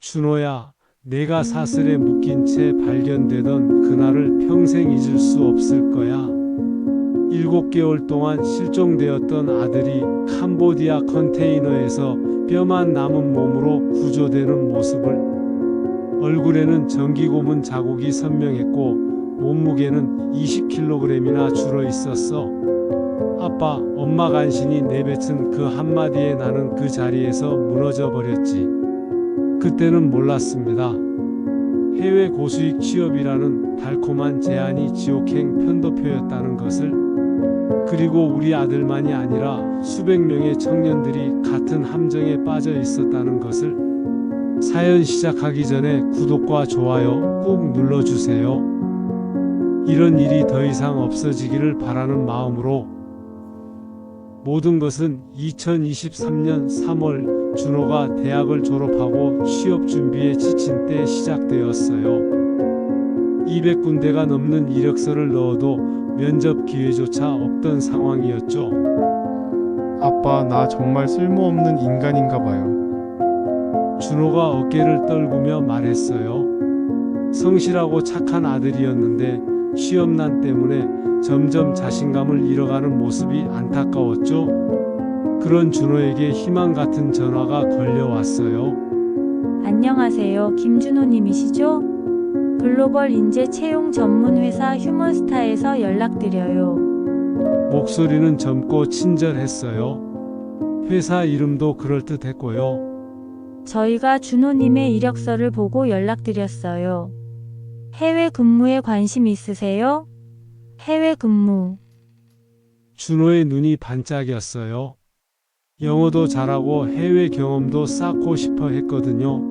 준호야, 내가 사슬에 묶인 채 발견되던 그날을 평생 잊을 수 없을 거야. 7개월 동안 실종되었던 아들이 캄보디아 컨테이너에서 뼈만 남은 몸으로 구조되는 모습을, 얼굴에는 전기고문 자국이 선명했고 몸무게는 20kg이나 줄어 있었어. 아빠, 엄마 간신히 내뱉은 그 한마디에 나는 그 자리에서 무너져 버렸지. 그때는 몰랐습니다. 해외 고수익 취업이라는 달콤한 제안이 지옥행 편도표였다는 것을, 그리고 우리 아들만이 아니라 수백 명의 청년들이 같은 함정에 빠져 있었다는 것을. 사연 시작하기 전에 구독과 좋아요 꼭 눌러주세요. 이런 일이 더 이상 없어지기를 바라는 마음으로. 모든 것은 2023년 3월 준호가 대학을 졸업하고 취업 준비에 지친 때 시작되었어요. 200군데가 넘는 이력서를 넣어도 면접 기회조차 없던 상황이었죠. 아빠, 나 정말 쓸모없는 인간인가 봐요. 준호가 어깨를 떨구며 말했어요. 성실하고 착한 아들이었는데 시험난 때문에 점점 자신감을 잃어가는 모습이 안타까웠죠. 그런 준호에게 희망 같은 전화가 걸려왔어요. 안녕하세요. 김준호님이시죠? 글로벌 인재 채용 전문 회사 휴먼스타에서 연락드려요. 목소리는 젊고 친절했어요. 회사 이름도 그럴듯했고요. 저희가 준호님의 이력서를 보고 연락드렸어요. 해외 근무에 관심 있으세요? 해외 근무. 준호의 눈이 반짝였어요. 영어도 잘하고 해외 경험도 쌓고 싶어 했거든요.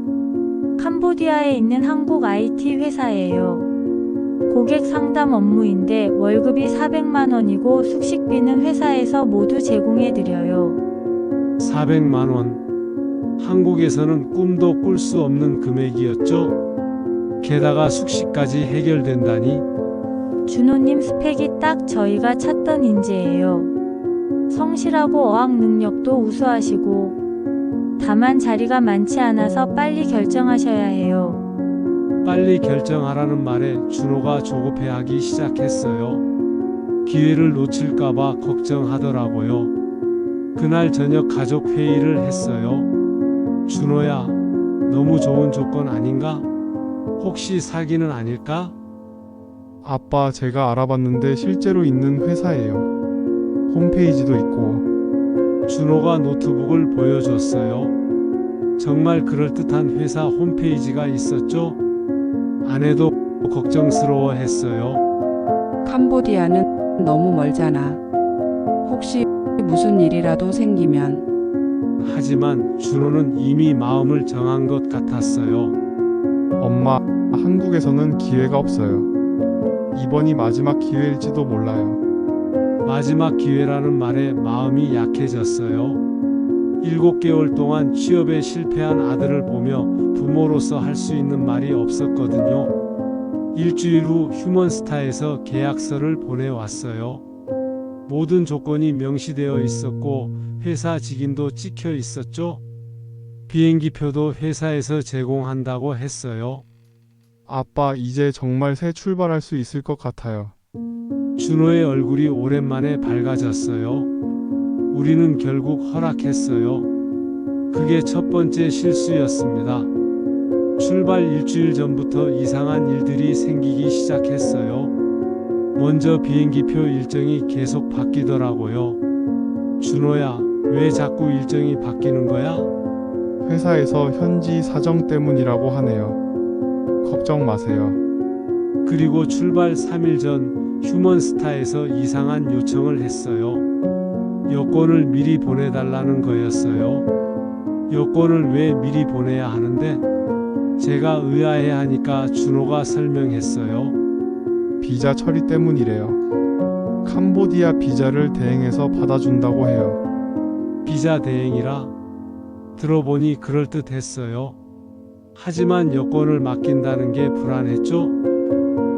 캄보디아에 있는 한국 IT 회사예요. 고객 상담 업무인데 월급이 400만 원이고 숙식비는 회사에서 모두 제공해 드려요. 400만 원. 한국에서는 꿈도 꿀 수 없는 금액이었죠. 게다가 숙식까지 해결된다니. 준호님 스펙이 딱 저희가 찾던 인재예요. 성실하고 어학 능력도 우수하시고, 다만 자리가 많지 않아서 빨리 결정하셔야 해요. 빨리 결정하라는 말에 준호가 조급해하기 시작했어요. 기회를 놓칠까봐 걱정하더라고요. 그날 저녁 가족 회의를 했어요. 준호야, 너무 좋은 조건 아닌가? 혹시 사기는 아닐까? 아빠, 제가 알아봤는데 실제로 있는 회사예요. 홈페이지도 있고. 준호가 노트북을 보여줬어요. 정말 그럴듯한 회사 홈페이지가 있었죠? 아내도 걱정스러워했어요. 캄보디아는 너무 멀잖아. 혹시 무슨 일이라도 생기면. 하지만 준호는 이미 마음을 정한 것 같았어요. 엄마, 한국에서는 기회가 없어요. 이번이 마지막 기회일지도 몰라요. 마지막 기회라는 말에 마음이 약해졌어요. 7개월 동안 취업에 실패한 아들을 보며 부모로서 할 수 있는 말이 없었거든요. 일주일 후 휴먼스타에서 계약서를 보내왔어요. 모든 조건이 명시되어 있었고 회사 직인도 찍혀 있었죠. 비행기표도 회사에서 제공한다고 했어요. 아빠, 이제 정말 새 출발할 수 있을 것 같아요. 준호의 얼굴이 오랜만에 밝아졌어요. 우리는 결국 허락했어요. 그게 첫 번째 실수였습니다. 출발 일주일 전부터 이상한 일들이 생기기 시작했어요. 먼저 비행기표 일정이 계속 바뀌더라고요. 준호야, 왜 자꾸 일정이 바뀌는 거야? 회사에서 현지 사정 때문이라고 하네요. 걱정 마세요. 그리고 출발 3일 전 휴먼스타에서 이상한 요청을 했어요. 여권을 미리 보내달라는 거였어요. 여권을 왜 미리 보내야 하는데? 제가 의아해하니까 준호가 설명했어요. 비자 처리 때문이래요. 캄보디아 비자를 대행해서 받아준다고 해요. 비자 대행이라? 들어보니 그럴듯했어요. 하지만 여권을 맡긴다는 게 불안했죠?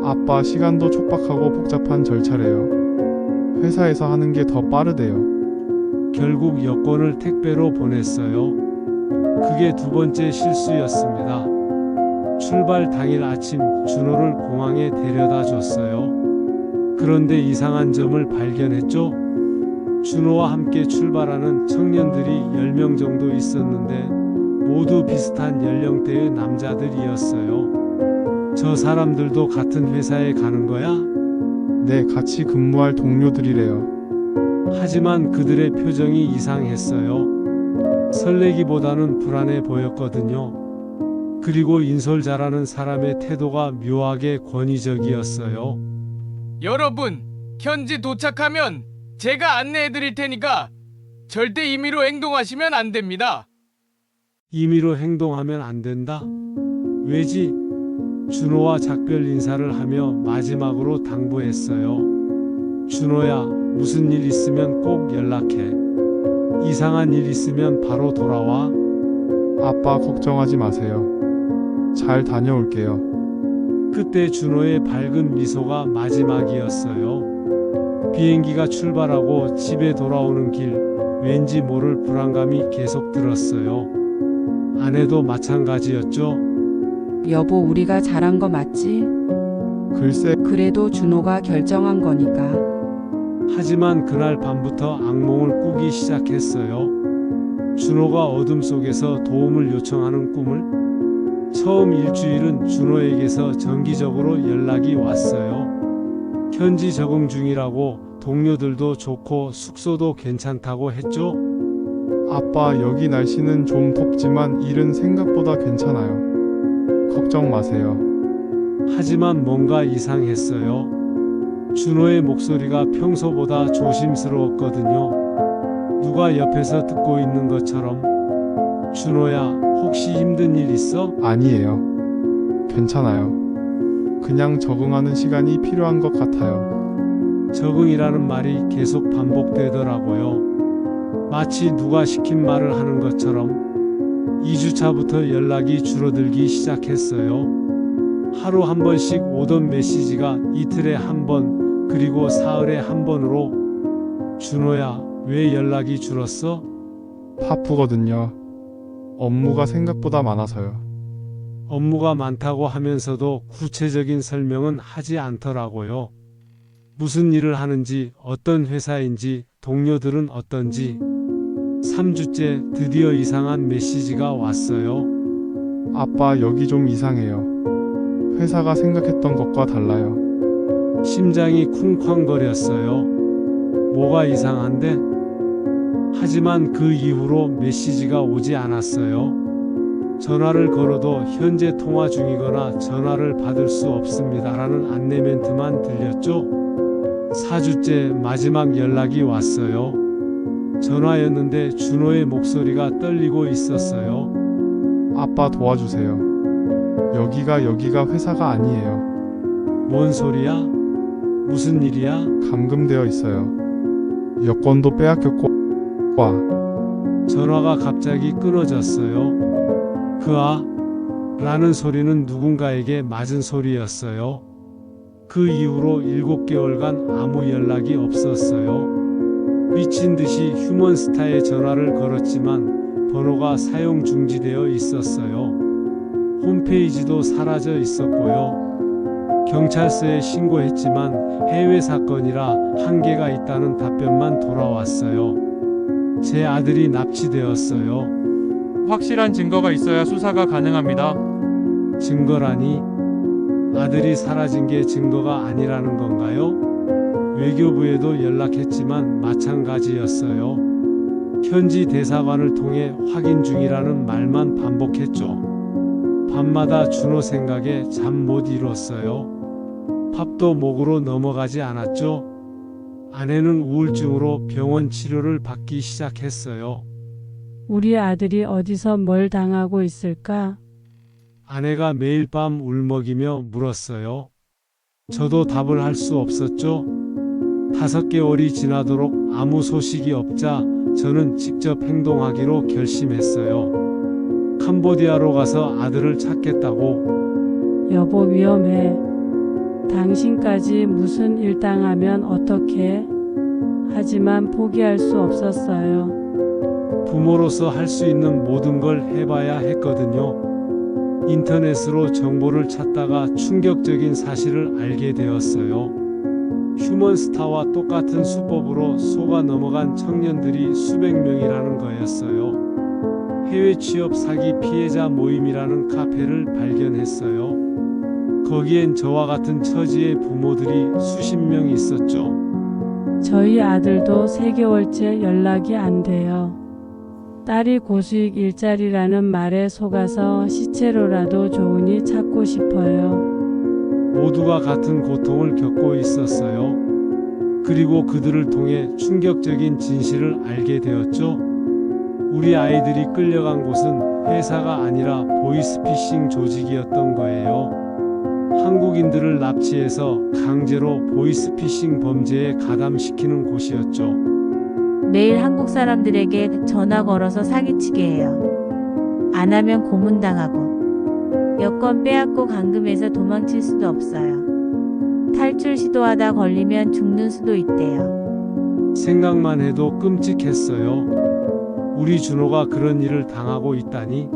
아빠, 시간도 촉박하고 복잡한 절차래요. 회사에서 하는 게 더 빠르대요. 결국 여권을 택배로 보냈어요. 그게 두 번째 실수였습니다. 출발 당일 아침 준호를 공항에 데려다 줬어요. 그런데 이상한 점을 발견했죠. 준호와 함께 출발하는 청년들이 10명 정도 있었는데 모두 비슷한 연령대의 남자들이었어요. 저 사람들도 같은 회사에 가는 거야? 네, 같이 근무할 동료들이래요. 하지만 그들의 표정이 이상했어요. 설레기보다는 불안해 보였거든요. 그리고 인솔 잘하는 사람의 태도가 묘하게 권위적이었어요. 여러분, 현지 도착하면 제가 안내해 드릴 테니까 절대 임의로 행동하시면 안 됩니다. 임의로 행동하면 안 된다? 왜지? 준호와 작별 인사를 하며 마지막으로 당부했어요. 준호야, 무슨 일 있으면 꼭 연락해. 이상한 일 있으면 바로 돌아와. 아빠 걱정하지 마세요. 잘 다녀올게요. 그때 준호의 밝은 미소가 마지막이었어요. 비행기가 출발하고 집에 돌아오는 길, 왠지 모를 불안감이 계속 들었어요. 아내도 마찬가지였죠. 여보, 우리가 잘한 거 맞지? 글쎄, 그래도 준호가 결정한 거니까. 하지만 그날 밤부터 악몽을 꾸기 시작했어요. 준호가 어둠 속에서 도움을 요청하는 꿈을. 처음 일주일은 준호에게서 정기적으로 연락이 왔어요. 현지 적응 중이라고, 동료들도 좋고 숙소도 괜찮다고 했죠. 아빠 여기 날씨는 좀 덥지만 일은 생각보다 괜찮아요. 걱정 마세요. 하지만 뭔가 이상했어요. 준호의 목소리가 평소보다 조심스러웠거든요. 누가 옆에서 듣고 있는 것처럼. 준호야, 혹시 힘든 일 있어? 아니에요. 괜찮아요. 그냥 적응하는 시간이 필요한 것 같아요. 적응이라는 말이 계속 반복되더라고요. 마치 누가 시킨 말을 하는 것처럼. 2주차부터 연락이 줄어들기 시작했어요. 하루 한 번씩 오던 메시지가 이틀에 한 번, 그리고 사흘에 한 번으로. 준호야, 왜 연락이 줄었어? 바쁘거든요. 업무가 생각보다 많아서요. 업무가 많다고 하면서도 구체적인 설명은 하지 않더라고요. 무슨 일을 하는지, 어떤 회사인지, 동료들은 어떤지. 3주째 드디어 이상한 메시지가 왔어요. 아빠 여기 좀 이상해요. 회사가 생각했던 것과 달라요. 심장이 쿵쾅거렸어요. 뭐가 이상한데? 하지만 그 이후로 메시지가 오지 않았어요. 전화를 걸어도 현재 통화 중이거나 전화를 받을 수 없습니다라는 안내 멘트만 들렸죠. 4주째 마지막 연락이 왔어요. 전화였는데 준호의 목소리가 떨리고 있었어요. 아빠 도와주세요. 여기가 회사가 아니에요. 뭔 소리야? 무슨 일이야? 감금되어 있어요. 여권도 빼앗겼고 와. 전화가 갑자기 끊어졌어요. 라는 소리는 누군가에게 맞은 소리였어요. 그 이후로 7개월간 아무 연락이 없었어요. 미친 듯이 휴먼스타에 전화를 걸었지만 번호가 사용 중지되어 있었어요. 홈페이지도 사라져 있었고요. 경찰서에 신고했지만 해외 사건이라 한계가 있다는 답변만 돌아왔어요. 제 아들이 납치되었어요. 확실한 증거가 있어야 수사가 가능합니다. 증거라니? 아들이 사라진 게 증거가 아니라는 건가요? 외교부에도 연락했지만 마찬가지였어요. 현지 대사관을 통해 확인 중이라는 말만 반복했죠. 밤마다 준호 생각에 잠 못 이뤘어요. 밥도 목으로 넘어가지 않았죠. 아내는 우울증으로 병원 치료를 받기 시작했어요. 우리 아들이 어디서 뭘 당하고 있을까? 아내가 매일 밤 울먹이며 물었어요. 저도 답을 할 수 없었죠. 5개월이 지나도록 아무 소식이 없자 저는 직접 행동하기로 결심했어요. 캄보디아로 가서 아들을 찾겠다고. 여보, 위험해. 당신까지 무슨 일 당하면 어떡해? 하지만 포기할 수 없었어요. 부모로서 할 수 있는 모든 걸 해봐야 했거든요. 인터넷으로 정보를 찾다가 충격적인 사실을 알게 되었어요. 휴먼스타와 똑같은 수법으로 속아 넘어간 청년들이 수백 명이라는 거였어요. 해외 취업 사기 피해자 모임이라는 카페를 발견했어요. 거기엔 저와 같은 처지의 부모들이 수십 명 있었죠. 저희 아들도 3개월째 연락이 안 돼요. 딸이 고수익 일자리라는 말에 속아서 시체로라도 좋으니 찾고 싶어요. 모두가 같은 고통을 겪고 있었어요. 그리고 그들을 통해 충격적인 진실을 알게 되었죠. 우리 아이들이 끌려간 곳은 회사가 아니라 보이스피싱 조직이었던 거예요. 한국인들을 납치해서 강제로 보이스피싱 범죄에 가담시키는 곳이었죠. 매일 한국 사람들에게 전화 걸어서 사기치게 해요. 안 하면 고문당하고 여권 빼앗고 감금해서 도망칠 수도 없어요. 탈출 시도하다 걸리면 죽는 수도 있대요. 생각만 해도 끔찍했어요. 우리 준호가 그런 일을 당하고 있다니.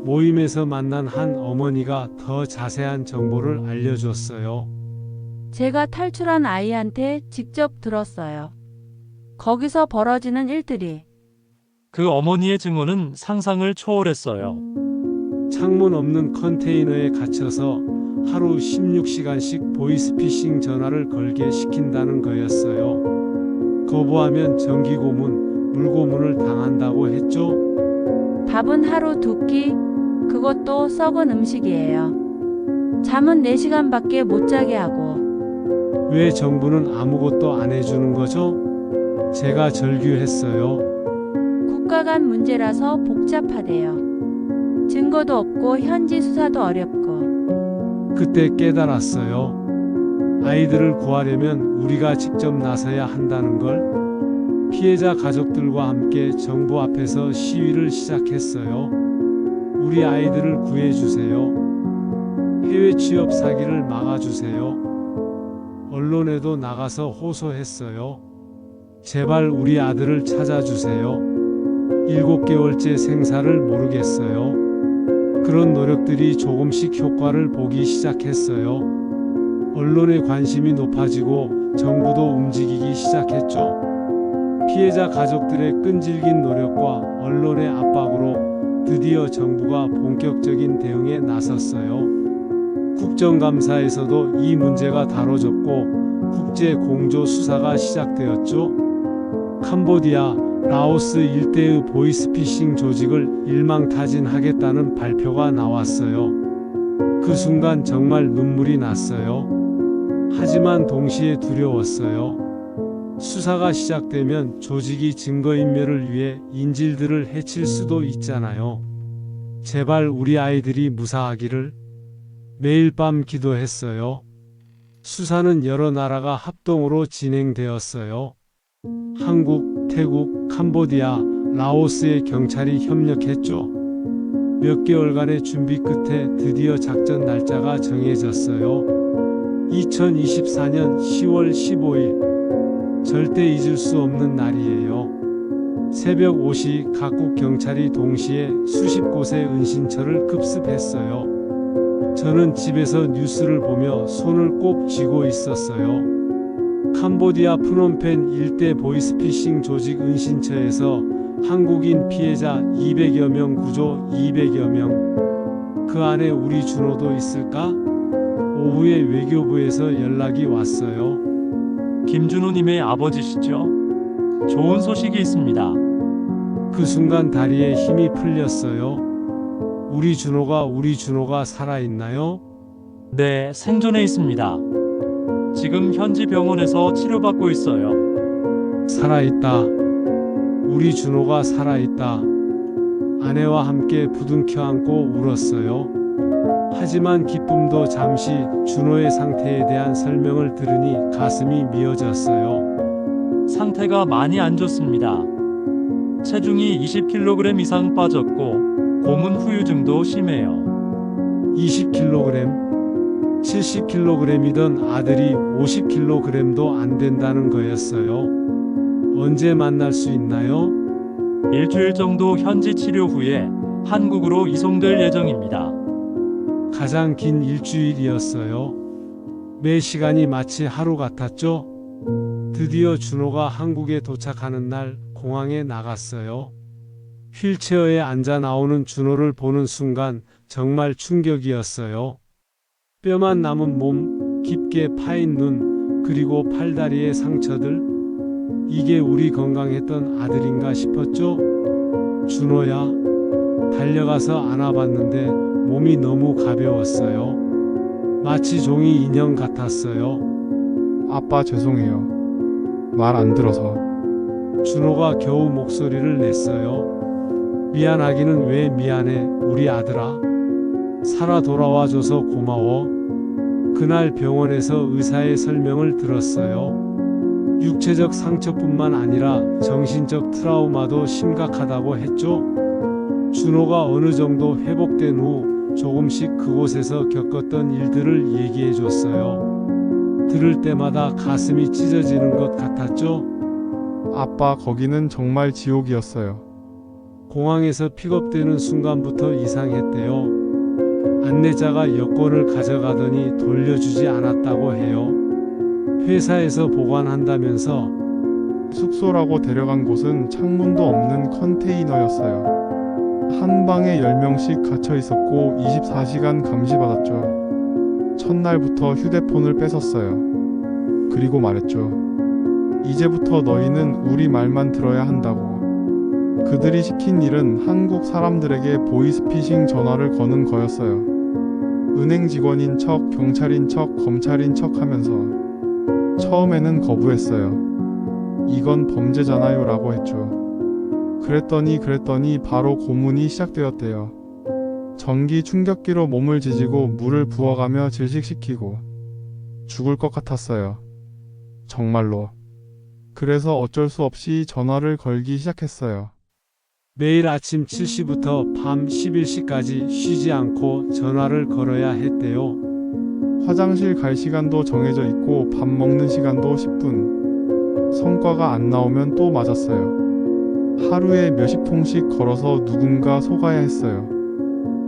모임에서 만난 한 어머니가 더 자세한 정보를 알려줬어요. 제가 탈출한 아이한테 직접 들었어요. 거기서 벌어지는 일들이. 그 어머니의 증언은 상상을 초월했어요. 창문 없는 컨테이너에 갇혀서 하루 16시간씩 보이스피싱 전화를 걸게 시킨다는 거였어요. 거부하면 정기고문, 물고문을 당한다고 했죠. 밥은 하루 2끼, 그것도 썩은 음식이에요. 잠은 4시간밖에 못 자게 하고. 왜 정부는 아무것도 안 해주는 거죠? 제가 절규했어요. 국가 간 문제라서 복잡하대요. 증거도 없고 현지 수사도 어렵고. 그때 깨달았어요. 아이들을 구하려면 우리가 직접 나서야 한다는 걸. 피해자 가족들과 함께 정부 앞에서 시위를 시작했어요. 우리 아이들을 구해주세요. 해외 취업 사기를 막아주세요. 언론에도 나가서 호소했어요. 제발 우리 아들을 찾아주세요. 7개월째 생사를 모르겠어요. 그런 노력들이 조금씩 효과를 보기 시작했어요. 언론의 관심이 높아지고 정부도 움직이기 시작했죠. 피해자 가족들의 끈질긴 노력과 언론의 압박으로 드디어 정부가 본격적인 대응에 나섰어요. 국정감사에서도 이 문제가 다뤄졌고 국제 공조 수사가 시작되었죠. 캄보디아, 라오스 일대의 보이스피싱 조직을 일망타진하겠다는 발표가 나왔어요. 그 순간 정말 눈물이 났어요. 하지만 동시에 두려웠어요. 수사가 시작되면 조직이 증거인멸을 위해 인질들을 해칠 수도 있잖아요. 제발 우리 아이들이 무사하기를. 매일 밤 기도했어요. 수사는 여러 나라가 합동으로 진행되었어요. 한국, 태국, 캄보디아, 라오스의 경찰이 협력했죠. 몇 개월간의 준비 끝에 드디어 작전 날짜가 정해졌어요. 2024년 10월 15일. 절대 잊을 수 없는 날이에요. 새벽 5시 각국 경찰이 동시에 수십 곳의 은신처를 급습했어요. 저는 집에서 뉴스를 보며 손을 꼭 쥐고 있었어요. 캄보디아 프놈펜 일대 보이스피싱 조직 은신처에서 한국인 피해자 200여 명 구조 200여 명. 그 안에 우리 준호도 있을까? 오후에 외교부에서 연락이 왔어요. 김준호님의 아버지시죠? 좋은 소식이 있습니다. 그 순간 다리에 힘이 풀렸어요. 우리 준호가 살아있나요? 네, 생존해 있습니다. 지금 현지 병원에서 치료받고 있어요. 살아있다. 우리 준호가 살아있다. 아내와 함께 부둥켜 안고 울었어요. 하지만 기쁨도 잠시. 준호의 상태에 대한 설명을 들으니 가슴이 미어졌어요. 상태가 많이 안 좋습니다. 체중이 20kg 이상 빠졌고 고문 후유증도 심해요. 20kg? 70kg이던 아들이 50kg도 안 된다는 거였어요. 언제 만날 수 있나요? 일주일 정도 현지 치료 후에 한국으로 이송될 예정입니다. 가장 긴 일주일이었어요. 매 시간이 마치 하루 같았죠? 드디어 준호가 한국에 도착하는 날 공항에 나갔어요. 휠체어에 앉아 나오는 준호를 보는 순간 정말 충격이었어요. 뼈만 남은 몸, 깊게 파인 눈, 그리고 팔다리의 상처들. 이게 우리 건강했던 아들인가 싶었죠? 준호야. 달려가서 안아봤는데 몸이 너무 가벼웠어요. 마치 종이 인형 같았어요. 아빠 죄송해요. 말 안 들어서. 준호가 겨우 목소리를 냈어요. 미안하기는 왜 미안해, 우리 아들아. 살아 돌아와줘서 고마워. 그날 병원에서 의사의 설명을 들었어요. 육체적 상처뿐만 아니라 정신적 트라우마도 심각하다고 했죠. 준호가 어느 정도 회복된 후 조금씩 그곳에서 겪었던 일들을 얘기해 줬어요. 들을 때마다 가슴이 찢어지는 것 같았죠. 아빠 거기는 정말 지옥이었어요. 공항에서 픽업되는 순간부터 이상했대요. 안내자가 여권을 가져가더니 돌려주지 않았다고 해요. 회사에서 보관한다면서. 숙소라고 데려간 곳은 창문도 없는 컨테이너였어요. 한 방에 10명씩 갇혀 있었고 24시간 감시받았죠. 첫날부터 휴대폰을 뺏었어요. 그리고 말했죠. 이제부터 너희는 우리 말만 들어야 한다고. 그들이 시킨 일은 한국 사람들에게 보이스피싱 전화를 거는 거였어요. 은행 직원인 척, 경찰인 척, 검찰인 척 하면서. 처음에는 거부했어요. 이건 범죄잖아요 라고 했죠. 그랬더니 바로 고문이 시작되었대요. 전기 충격기로 몸을 지지고 물을 부어가며 질식시키고. 죽을 것 같았어요. 정말로. 그래서 어쩔 수 없이 전화를 걸기 시작했어요. 매일 아침 7시부터 밤 11시까지 쉬지 않고 전화를 걸어야 했대요. 화장실 갈 시간도 정해져 있고 밥 먹는 시간도 10분. 성과가 안 나오면 또 맞았어요. 하루에 몇십 통씩 걸어서 누군가 속아야 했어요.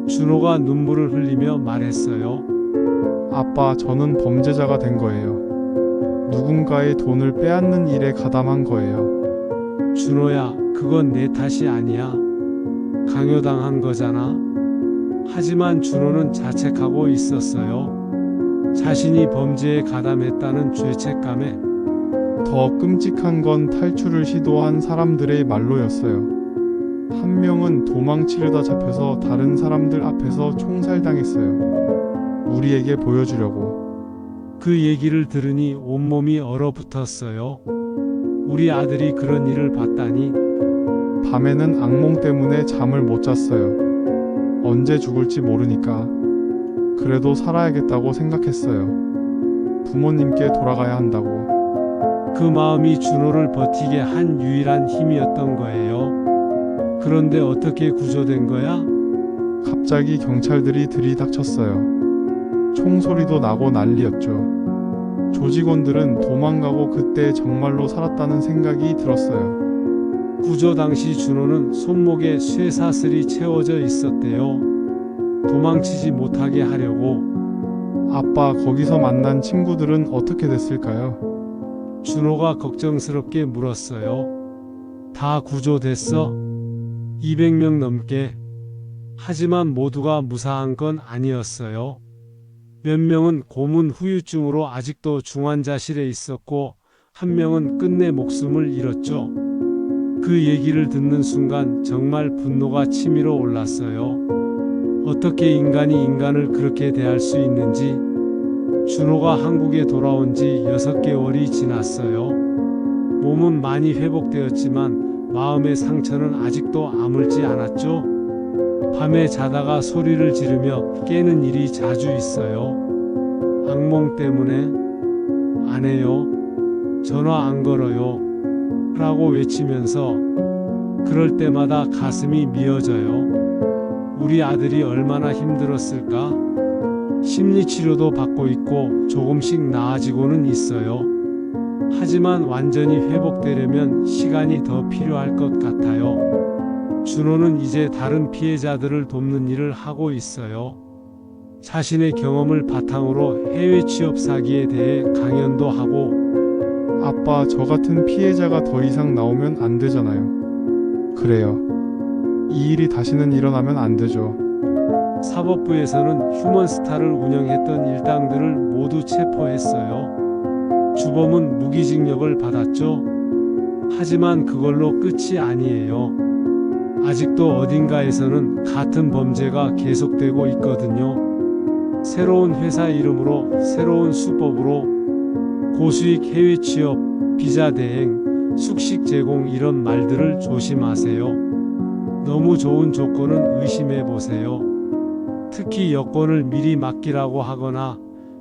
준호가 눈물을 흘리며 말했어요. 아빠, 저는 범죄자가 된 거예요. 누군가의 돈을 빼앗는 일에 가담한 거예요. 준호야, 그건 내 탓이 아니야. 강요당한 거잖아. 하지만 준호는 자책하고 있었어요. 자신이 범죄에 가담했다는 죄책감에. 더 끔찍한 건 탈출을 시도한 사람들의 말로였어요. 한 명은 도망치려다 잡혀서 다른 사람들 앞에서 총살당했어요. 우리에게 보여주려고. 그 얘기를 들으니 온몸이 얼어붙었어요. 우리 아들이 그런 일을 봤다니. 밤에는 악몽 때문에 잠을 못 잤어요. 언제 죽을지 모르니까. 그래도 살아야겠다고 생각했어요. 부모님께 돌아가야 한다고. 그 마음이 준호를 버티게 한 유일한 힘이었던 거예요. 그런데 어떻게 구조된 거야? 갑자기 경찰들이 들이닥쳤어요. 총소리도 나고 난리였죠. 조직원들은 도망가고 그때 정말로 살았다는 생각이 들었어요. 구조 당시 준호는 손목에 쇠사슬이 채워져 있었대요. 도망치지 못하게 하려고. 아빠, 거기서 만난 친구들은 어떻게 됐을까요? 준호가 걱정스럽게 물었어요. 다 구조됐어? 200명 넘게. 하지만 모두가 무사한 건 아니었어요. 몇 명은 고문 후유증으로 아직도 중환자실에 있었고, 한 명은 끝내 목숨을 잃었죠. 그 얘기를 듣는 순간 정말 분노가 치밀어 올랐어요. 어떻게 인간이 인간을 그렇게 대할 수 있는지. 준호가 한국에 돌아온 지 6개월이 지났어요. 몸은 많이 회복되었지만 마음의 상처는 아직도 아물지 않았죠. 밤에 자다가 소리를 지르며 깨는 일이 자주 있어요. 악몽 때문에. 안 해요. 전화 안 걸어요. 라고 외치면서. 그럴 때마다 가슴이 미어져요. 우리 아들이 얼마나 힘들었을까? 심리치료도 받고 있고 조금씩 나아지고는 있어요. 하지만 완전히 회복되려면 시간이 더 필요할 것 같아요. 준호는 이제 다른 피해자들을 돕는 일을 하고 있어요. 자신의 경험을 바탕으로 해외 취업 사기에 대해 강연도 하고. 아빠, 저 같은 피해자가 더 이상 나오면 안 되잖아요. 그래요. 이 일이 다시는 일어나면 안 되죠. 사법부에서는 휴먼스타를 운영했던 일당들을 모두 체포했어요. 주범은 무기징역을 받았죠. 하지만 그걸로 끝이 아니에요. 아직도 어딘가에서는 같은 범죄가 계속되고 있거든요. 새로운 회사 이름으로, 새로운 수법으로 고수익 해외 취업, 비자 대행, 숙식 제공 이런 말들을 조심하세요. 너무 좋은 조건은 의심해 보세요. 특히 여권을 미리 맡기라고 하거나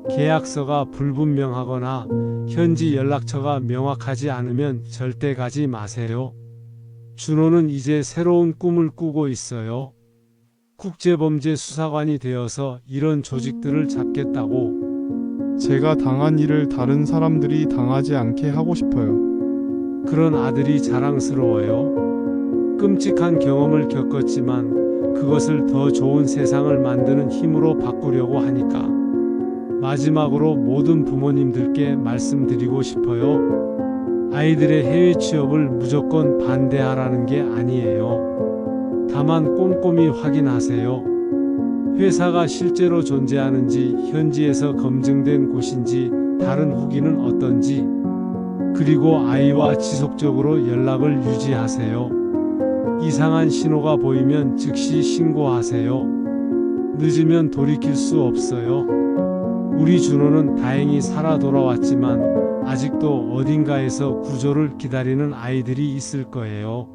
계약서가 불분명하거나 현지 연락처가 명확하지 않으면 절대 가지 마세요. 준호는 이제 새로운 꿈을 꾸고 있어요. 국제범죄 수사관이 되어서 이런 조직들을 잡겠다고. 제가 당한 일을 다른 사람들이 당하지 않게 하고 싶어요. 그런 아들이 자랑스러워요. 끔찍한 경험을 겪었지만 그것을 더 좋은 세상을 만드는 힘으로 바꾸려고 하니까. 마지막으로 모든 부모님들께 말씀드리고 싶어요. 아이들의 해외 취업을 무조건 반대하라는 게 아니에요. 다만 꼼꼼히 확인하세요. 회사가 실제로 존재하는지, 현지에서 검증된 곳인지, 다른 후기는 어떤지, 그리고 아이와 지속적으로 연락을 유지하세요. 이상한 신호가 보이면 즉시 신고하세요. 늦으면 돌이킬 수 없어요. 우리 준호는 다행히 살아 돌아왔지만 아직도 어딘가에서 구조를 기다리는 아이들이 있을 거예요.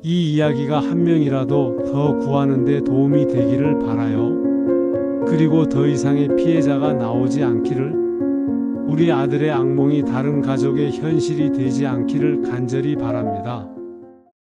이 이야기가 한 명이라도 더 구하는 데 도움이 되기를 바라요. 그리고 더 이상의 피해자가 나오지 않기를, 우리 아들의 악몽이 다른 가족의 현실이 되지 않기를 간절히 바랍니다.